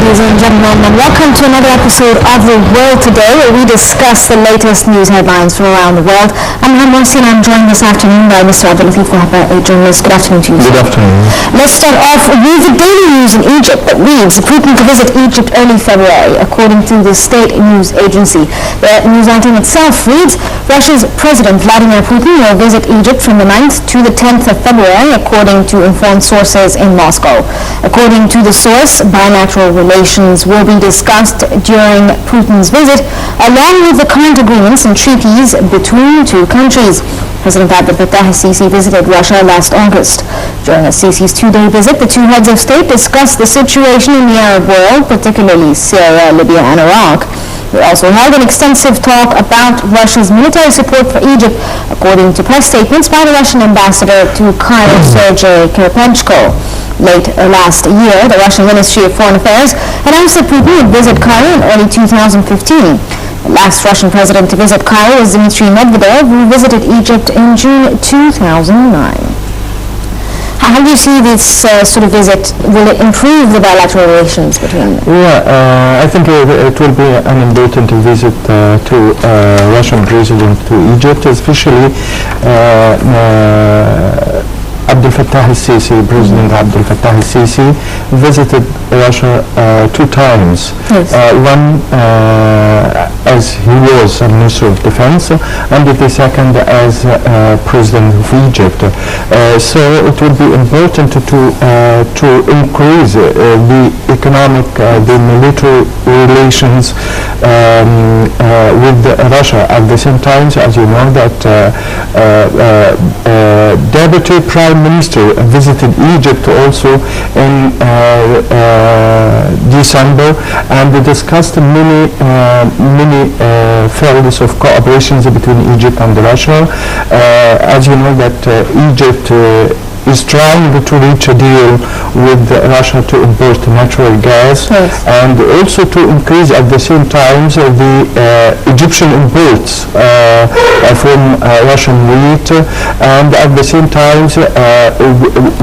ladies and gentlemen, and welcome to another episode of The World Today, where we discuss the latest news headlines from around the world. I'm Hamwasi, and I'm joined this afternoon by Mr. Abdulatif Wahba, a journalist. Good afternoon to you. Good afternoon. Let's start off with the daily news in Egypt that reads, Putin to visit Egypt early February, according to the state news agency. The news item itself reads, Russia's President Vladimir Putin will visit Egypt from the 9th to the 10th of February, according to informed sources in Moscow. According to the source, bilateral relations will be discussed during Putin's visit, along with the current agreements and treaties between two countries. President Abdel Fattah al-Sisi visited Russia last August. During al-Sisi's two-day visit, the two heads of state discussed the situation in the Arab world, particularly Syria, Libya, and Iraq. They also held an extensive talk about Russia's military support for Egypt, according to press statements by the Russian ambassador to Cairo, Sergei Kirpenchko. Late last year, the Russian Ministry of Foreign Affairs announced that Putin would visit Cairo in early 2015. The last Russian president to visit Cairo was Dmitry Medvedev, who visited Egypt in June 2009. How do you see this sort of visit? Will it improve the bilateral relations between them? Yeah, I think it will be an important visit to Russian president to Egypt, especially Abdel Fattah al-Sisi, President Abdel Fattah al-Sisi, visited Russia two times. Yes. One as he was a Minister of Defense, and the second as President of Egypt. So it will be important to increase the economic, the military relations with Russia. At the same time, as you know, that Deputy Prime Minister visited Egypt also in December, and they discussed many fields of cooperation between Egypt and Russia. As you know, that Egypt is trying to reach a deal with Russia to import natural gas, yes, and also to increase at the same time the Egyptian imports from Russian wheat, and at the same time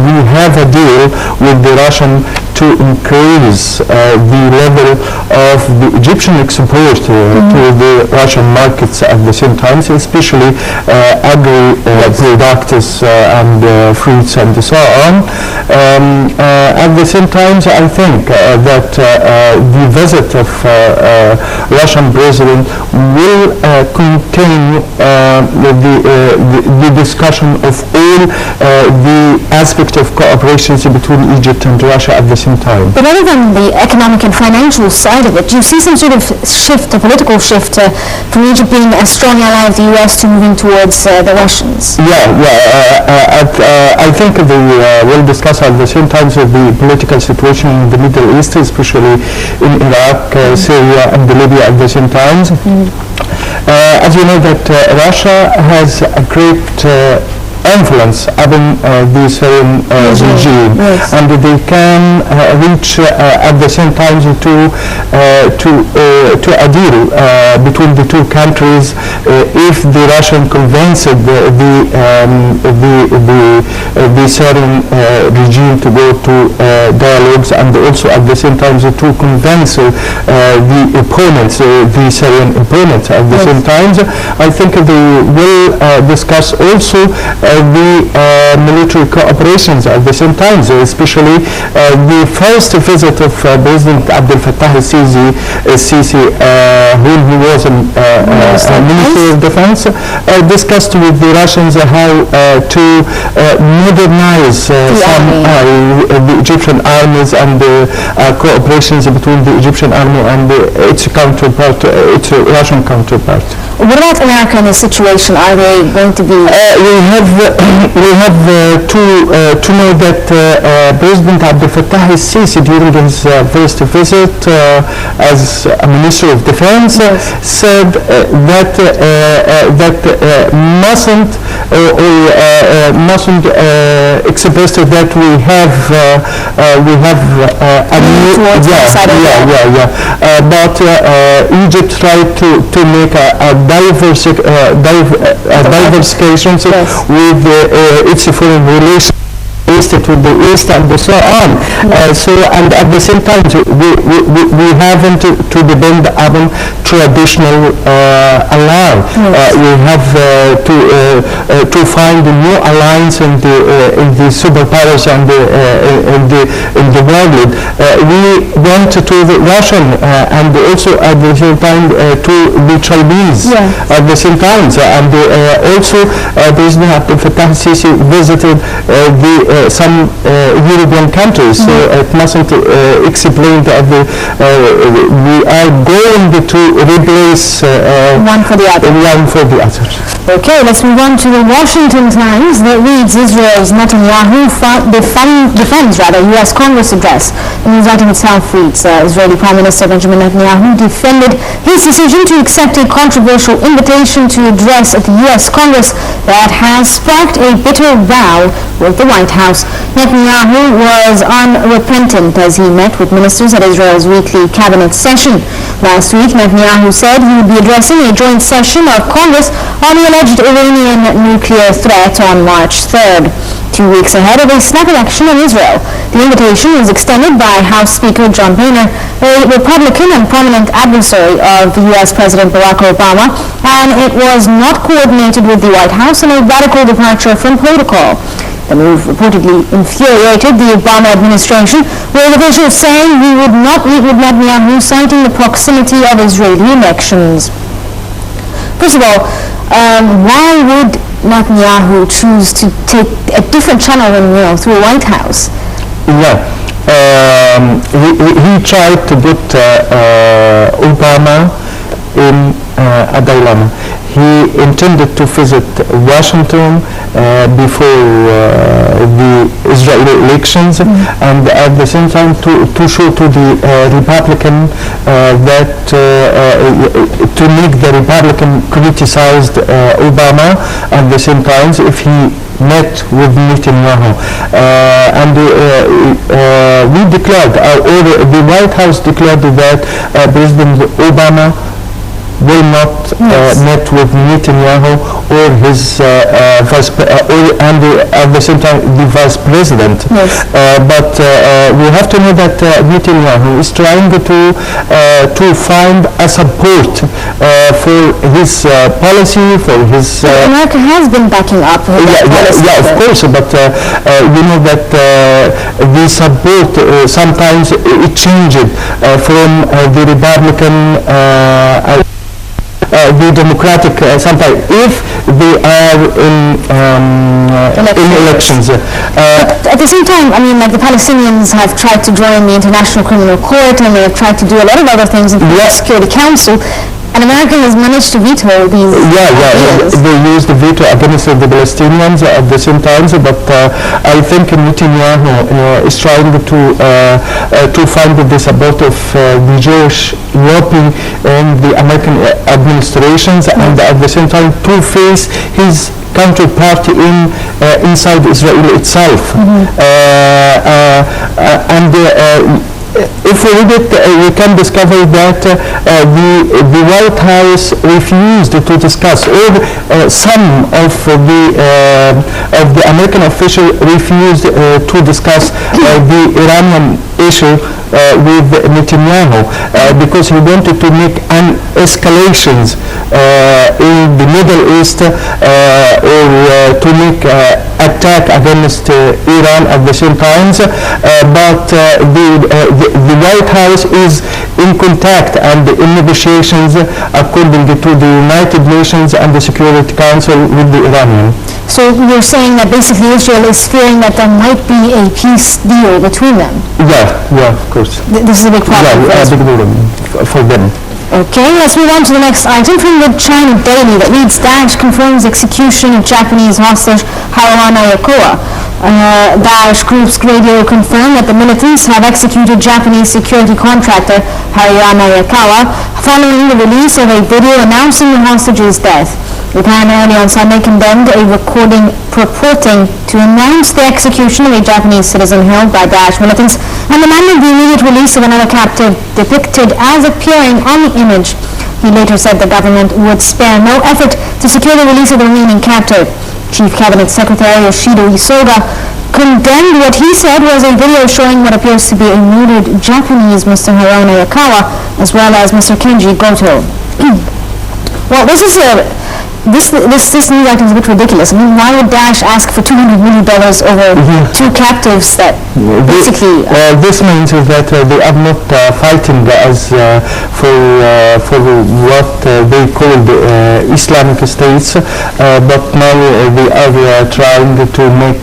we have a deal with the Russian to increase the level of the Egyptian export to the Russian markets at the same time, especially agri-products and fruits and so on. At the same time, I think that the visit of Russian president will contain the discussion of all the aspects of cooperation between Egypt and Russia at the same time. But other than the economic and financial side of it, do you see some sort of shift, a political shift from Egypt being a strong ally of the U.S. to moving towards the Russians? I think we'll discuss at the same time the political situation in the Middle East, especially in Iraq, Syria, and Libya at the same time. As you know, that Russia has a great influence upon the Syrian regime, yes, and they can reach at the same time to a deal between the two countries if the Russian convinced the Syrian regime to go to dialogues, and also at the same time to convince the opponents, the Syrian opponents at the same time. I think they will discuss also the military cooperations at the same time, especially the first visit of President Abdel Fattah al-Sisi, whom he was a Minister of Defense, discussed with the Russians how to modernize the Egyptian armies and the cooperations between the Egyptian army and its counterpart, its Russian counterpart. What about America in this situation? Are they going to be? We have to know that President Abdel Fattah al-Sisi, during his first visit as a Minister of Defense, said that mustn't express that we have a new but Egypt tried to make a diversification with its foreign relations replaced it with the East and so on. And at the same time, we haven't to depend on traditional ally. We have to find a new alliance in the superpowers and in the world. We went to the Russian and also at the same time to the Chinese at the same time. And also President Abdel Fattah al-Sisi visited some European countries. So it mustn't explain that we are going to replace one for the other. Okay, let's move on to the Washington Times that reads Israel's Netanyahu defends U.S. Congress address. The news item itself reads Israeli Prime Minister Benjamin Netanyahu defended his decision to accept a controversial invitation to address at the U.S. Congress that has sparked a bitter row with the White House. Netanyahu was unrepentant as he met with ministers at Israel's weekly cabinet session. Last week, Netanyahu said he would be addressing a joint session of Congress on the alleged Iranian nuclear threat on March 3rd. 2 weeks ahead of a snap election in Israel. The invitation was extended by House Speaker John Boehner, a Republican and prominent adversary of U.S. President Barack Obama, and it was not coordinated with the White House and a radical departure from protocol. The move reportedly infuriated the Obama administration, with officials saying he would not meet with Netanyahu, citing the proximity of Israeli elections. First of all, why would Netanyahu choose to take a different channel than through a White House? He tried to put Obama in a dilemma. He intended to visit Washington before the Israeli elections, and at the same time to show to the Republican that to make the Republican criticized Obama at the same time if he met with Netanyahu. And we declared, or the White House declared that President Obama will not met with Netanyahu or his vice and at the same time the vice president. But we have to know that Netanyahu is trying to find a support for his policy, for his. America has been backing up. Of course, but you know that the support sometimes it changed from the Republican. The Democratic sometimes if they are in elections. At the same time, I mean, like the Palestinians have tried to join the International Criminal Court, and they have tried to do a lot of other things in the Security Council. And America has managed to veto these ideas. They used the veto against the Palestinians at the same time, but I think Netanyahu is trying to find the support of the Jewish lobby in the American administrations, and at the same time to face his counterpart inside Israel itself. If we read it, we can discover that the White House refused to discuss, or some of the American officials refused to discuss the Iranian issue with Netanyahu because he wanted to make an escalations in the Middle East or to make attack against Iran at the same time. But the White House is in contact and in negotiations according to the United Nations and the Security Council with the Iranian. So you're saying that basically Israel is fearing that there might be a peace deal between them? Yeah, of course. This is a big problem for them. Okay, let's move on to the next item from the China Daily that reads Daesh confirms execution of Japanese hostage Haruana Yakoa. Daesh Group's radio confirmed that the militants have executed Japanese security contractor Haruana Yakoa following the release of a video announcing the hostage's death. Japan early on Sunday condemned a recording purporting to announce the execution of a Japanese citizen held by Daesh militants and demanded the immediate release of another captive depicted as appearing on the image. He later said the government would spare no effort to secure the release of the remaining captive. Chief Cabinet Secretary Yoshido Isoga condemned what he said was a video showing what appears to be a nude Japanese Mr. Haruna Yakawa, as well as Mr. Kenji Goto. Well, this news item is a bit ridiculous. I mean, why would Daesh ask for $200 million over two captives that basically... this means that they are not fighting as for what they call the Islamic states, but now they are trying to make